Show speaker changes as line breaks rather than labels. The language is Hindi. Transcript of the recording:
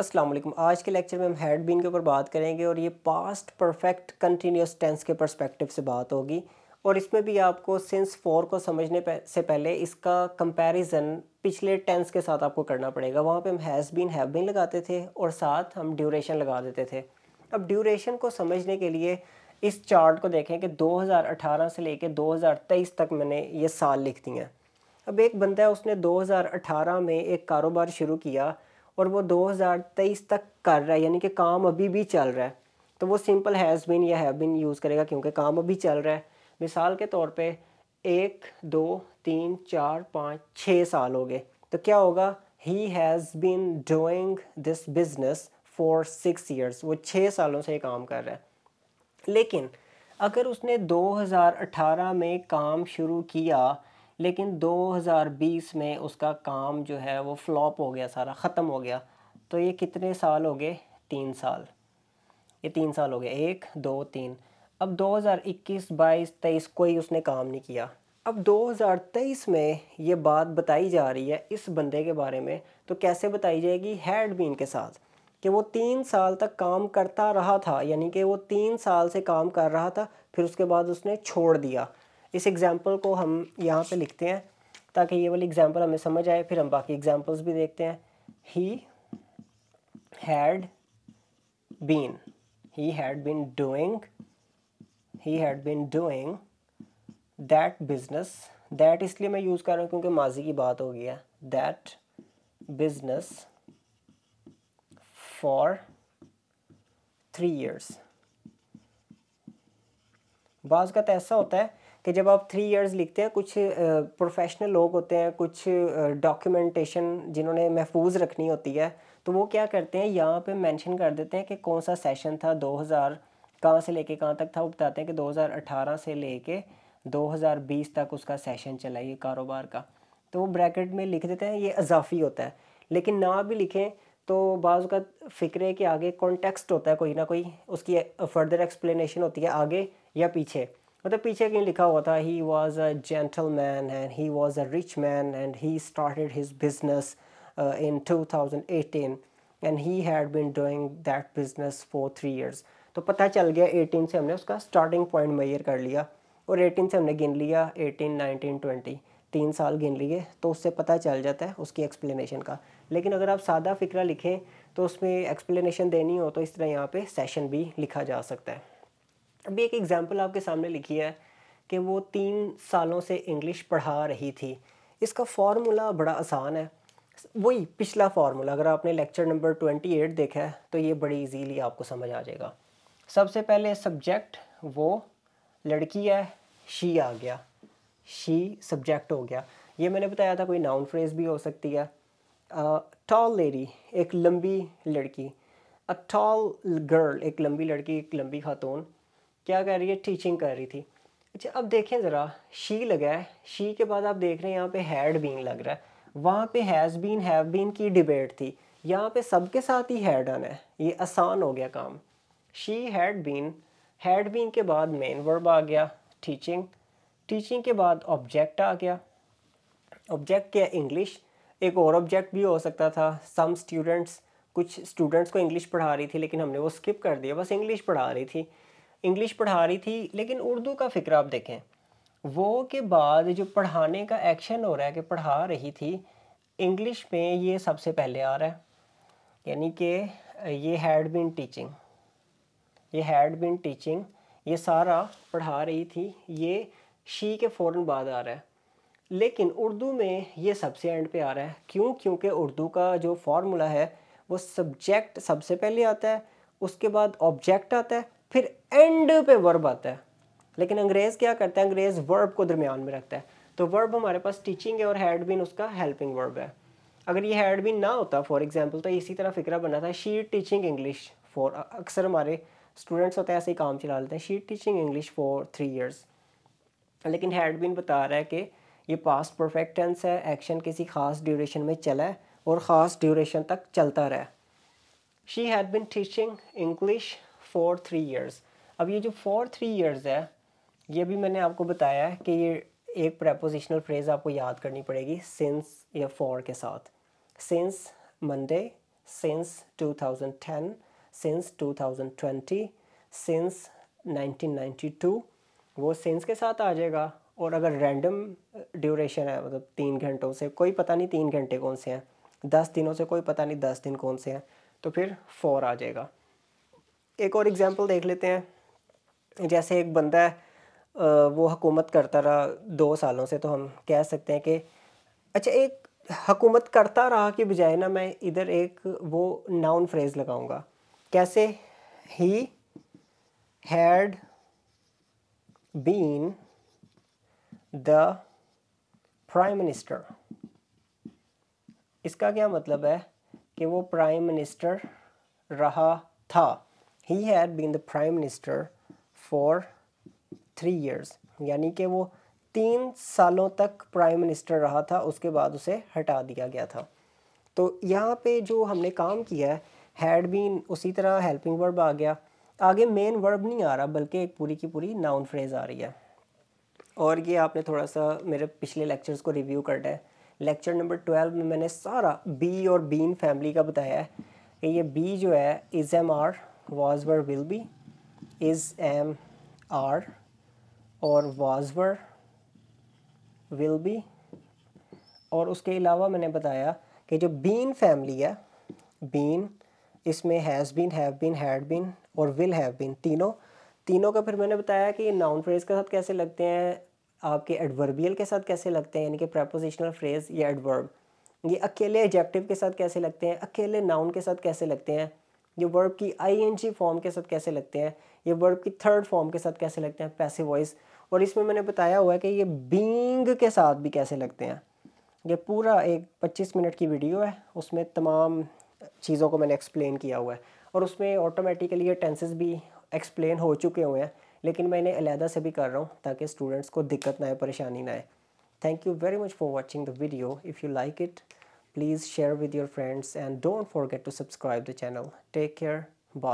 अस्सलाम वालेकुम। आज के लेक्चर में हम हैड बीन के ऊपर बात करेंगे और ये पास्ट परफेक्ट कंटिन्यूस टेंस के पर्सपेक्टिव से बात होगी। और इसमें भी आपको सिंस फोर को समझने से पहले इसका कंपैरिजन पिछले टेंस के साथ आपको करना पड़ेगा। वहाँ पे हम हैज़ बीन हैव बीन लगाते थे और साथ हम ड्यूरेशन लगा देते थे। अब ड्यूरेशन को समझने के लिए इस चार्ट को देखें कि 2018 से लेके 2023 तक मैंने ये साल लिख दिए हैं। अब एक बंदा है, उसने 2018 में एक कारोबार शुरू किया और वो 2023 तक कर रहा है, यानी कि काम अभी भी चल रहा है। तो वो सिंपल हैज़ बीन या हैव बीन यूज़ करेगा क्योंकि काम अभी चल रहा है। मिसाल के तौर पे 1 2 3 4 5 6 साल हो गए, तो क्या होगा? He has been doing this business for 6 years. वो 6 सालों से काम कर रहा है। लेकिन अगर उसने 2018 में काम शुरू किया लेकिन 2020 में उसका काम जो है वो फ्लॉप हो गया, सारा ख़त्म हो गया, तो ये कितने साल हो गए? 3 साल। ये 3 साल हो गए, 1 2 3। अब 2021 22 23 कोई उसने काम नहीं किया। अब 2023 में ये बात बताई जा रही है इस बंदे के बारे में, तो कैसे बताई जाएगी? हैड बीन के साथ, कि वो 3 साल तक काम करता रहा था, यानी कि वो 3 साल से काम कर रहा था, फिर उसके बाद उसने छोड़ दिया। इस एग्जाम्पल को हम यहाँ पे लिखते हैं ताकि ये वाली एग्जाम्पल हमें समझ आए, फिर हम बाकी एग्जाम्पल्स भी देखते हैं। He had been, he had been doing that business, that इसलिए मैं यूज़ कर रहा हूँ क्योंकि माजी की बात हो गई है। that business for 3 years। बाज़ का तो ऐसा होता है कि जब आप 3 इयर्स लिखते हैं, कुछ प्रोफेशनल लोग होते हैं, कुछ डॉक्यूमेंटेशन जिन्होंने महफूज रखनी होती है, तो वो क्या करते हैं, यहाँ पे मेंशन कर देते हैं कि कौन सा सेशन था, 2000 कहाँ से लेके कहाँ तक था। वो बताते हैं कि 2018 से लेके 2020 तक उसका सेशन चला ये कारोबार का, तो वो ब्रैकेट में लिख देते हैं। ये इजाफी होता है, लेकिन ना भी लिखें तो बाज़ का फ़िक्र है कि आगे कॉन्टेक्स्ट होता है, कोई ना कोई उसकी फर्दर एक्सप्लेनेशन होती है आगे या पीछे। मतलब पीछे कहीं लिखा हुआ था he was a gentleman and he was a rich man and he started his business in 2018 and he had been doing that business for 3 years. तो पता चल गया 18 से हमने उसका स्टार्टिंग पॉइंट मेजर कर लिया और 18 से हमने गिन लिया 18 19 20, 3 साल गिन लिए, तो उससे पता चल जाता है उसकी एक्सप्लेनेशन का। लेकिन अगर आप सादा फ़िक्रा लिखें तो उसमें एक्सप्लेनेशन देनी हो तो इस तरह यहाँ पे सेशन भी लिखा जा सकता है। अभी एक एग्जांपल आपके सामने लिखी है कि वो 3 सालों से इंग्लिश पढ़ा रही थी। इसका फार्मूला बड़ा आसान है, वही पिछला फार्मूला। अगर आपने लेक्चर नंबर 28 देखा है तो ये बड़ी इजीली आपको समझ आ जाएगा। सबसे पहले सब्जेक्ट वो लड़की है, शी आ गया, शी सब्जेक्ट हो गया। ये मैंने बताया था कोई नाउन फ्रेज भी हो सकती है। टॉल लेडी, एक लंबी लड़की। अ टॉल गर्ल, एक लंबी लड़की, एक लंबी खातून क्या कर रही है? टीचिंग कर रही थी। अच्छा, अब देखें ज़रा, शी लगा है, शी के बाद आप देख रहे हैं यहाँ पे हैड बीन लग रहा है। वहाँ पे हैज़ बीन हैव बीन की डिबेट थी, यहाँ पे सबके साथ ही हैड आना है। ये आसान हो गया काम। शी हैड बीन के बाद मेन वर्ब आ गया टीचिंग, टीचिंग के बाद ऑब्जेक्ट आ गया। ऑब्जेक्ट क्या? इंग्लिश। एक और ऑब्जेक्ट भी हो सकता था, सम स्टूडेंट्स, कुछ स्टूडेंट्स को इंग्लिश पढ़ा रही थी लेकिन हमने वो स्किप कर दिया, बस इंग्लिश पढ़ा रही थी। इंग्लिश पढ़ा रही थी लेकिन उर्दू का फ़िक्र आप देखें, वो के बाद जो पढ़ाने का एक्शन हो रहा है कि पढ़ा रही थी, इंग्लिश में ये सबसे पहले आ रहा है, यानी कि ये हैड बीन टीचिंग, ये हैड बीन टीचिंग, ये सारा पढ़ा रही थी, ये शी के फ़ौरन बाद आ रहा है। लेकिन उर्दू में ये सबसे एंड पे आ रहा है। क्यों? क्योंकि उर्दू का जो फार्मूला है वो सब्जेक्ट सबसे पहले आता है, उसके बाद ऑब्जेक्ट आता है, फिर एंड पे वर्ब आता है। लेकिन अंग्रेज़ क्या करता है? अंग्रेज़ वर्ब को दरमियान में रखता है। तो वर्ब हमारे पास टीचिंग है और हैड बीन उसका हेल्पिंग वर्ब है। अगर ये हैड बीन ना होता फॉर एग्जांपल, तो इसी तरह फिक्रा बना था, शी टीचिंग इंग्लिश फॉर, अक्सर हमारे स्टूडेंट्स होते हैं ऐसे ही काम चला लेते हैं, she teaching English for 3 years. लेकिन हैड बीन बता रहा है कि ये पास्ट परफेक्ट टेंस है, एक्शन किसी खास ड्यूरेशन में चला है और ख़ास ड्यूरेशन तक चलता रहा। She had been teaching English for 3 years. अब ये जो फॉर 3 इयर्स है, ये भी मैंने आपको बताया है कि ये एक प्रेपोजिशनल फ्रेज़ आपको याद करनी पड़ेगी सिंस या फॉर के साथ। Since Monday, since 2010, since 2020, since 1992, वो since के साथ आ जाएगा। और अगर रैंडम ड्यूरेशन है, मतलब 3 घंटों से कोई पता नहीं 3 घंटे कौन से हैं, 10 दिनों से कोई पता नहीं 10 दिन कौन से हैं, तो फिर 4 आ जाएगा। एक और एग्जांपल देख लेते हैं। जैसे एक बंदा है, वो हुकूमत करता रहा 2 सालों से, तो हम कह सकते हैं कि अच्छा, एक हुकूमत करता रहा की बजाय ना मैं इधर एक वो नाउन फ्रेज लगाऊंगा। कैसे? He had been the prime minister. इसका क्या मतलब है कि वो प्राइम मिनिस्टर रहा था। He had been the prime minister for 3 years, यानी कि वो 3 सालों तक प्राइम मिनिस्टर रहा था, उसके बाद उसे हटा दिया गया था। तो यहाँ पे जो हमने काम किया है, हैड बीन, उसी तरह हेल्पिंग वर्ब आ गया, आगे मेन वर्ब नहीं आ रहा बल्कि एक पूरी की पूरी नाउन फ्रेज आ रही है। और ये आपने थोड़ा सा मेरे पिछले लेक्चर्स को रिव्यू करना है। लेक्चर नंबर 12 में मैंने सारा बी और बीन फैमिली का बताया है कि ये बी जो है is am are, was were will be, is am are और वाज वर विल बी। और उसके अलावा मैंने बताया कि जो बीन फैमिली है, बीन, इसमें has been, have been, had been और विल हैव बीन, तीनों का फिर मैंने बताया कि नाउन फ्रेज के साथ कैसे लगते हैं, आपके एडवर्बियल के साथ कैसे लगते हैं, यानी कि प्रेपोजिशनल फ्रेज या एडवर्ब। ये अकेले एडजेक्टिव के साथ कैसे लगते हैं, अकेले नाउन के साथ कैसे लगते हैं, ये वर्ब की आईएनजी फॉर्म के साथ कैसे लगते हैं, ये वर्ब की थर्ड फॉर्म के साथ कैसे लगते हैं, पैसिव वॉइस। और इसमें मैंने बताया हुआ है कि ये बीइंग के साथ भी कैसे लगते हैं। ये पूरा एक 25 मिनट की वीडियो है, उसमें तमाम चीज़ों को मैंने एक्सप्लेन किया हुआ है, और उसमें ऑटोमेटिकली ये टेंसेस भी एक्सप्लेन हो चुके हुए हैं, लेकिन मैं इन्हें अलहदा से भी कर रहा हूँ ताकि स्टूडेंट्स को दिक्कत ना आए, परेशानी ना आए। Thank you very much for watching the video. If you like it, please share with your friends and don't forget to subscribe the channel. Take care.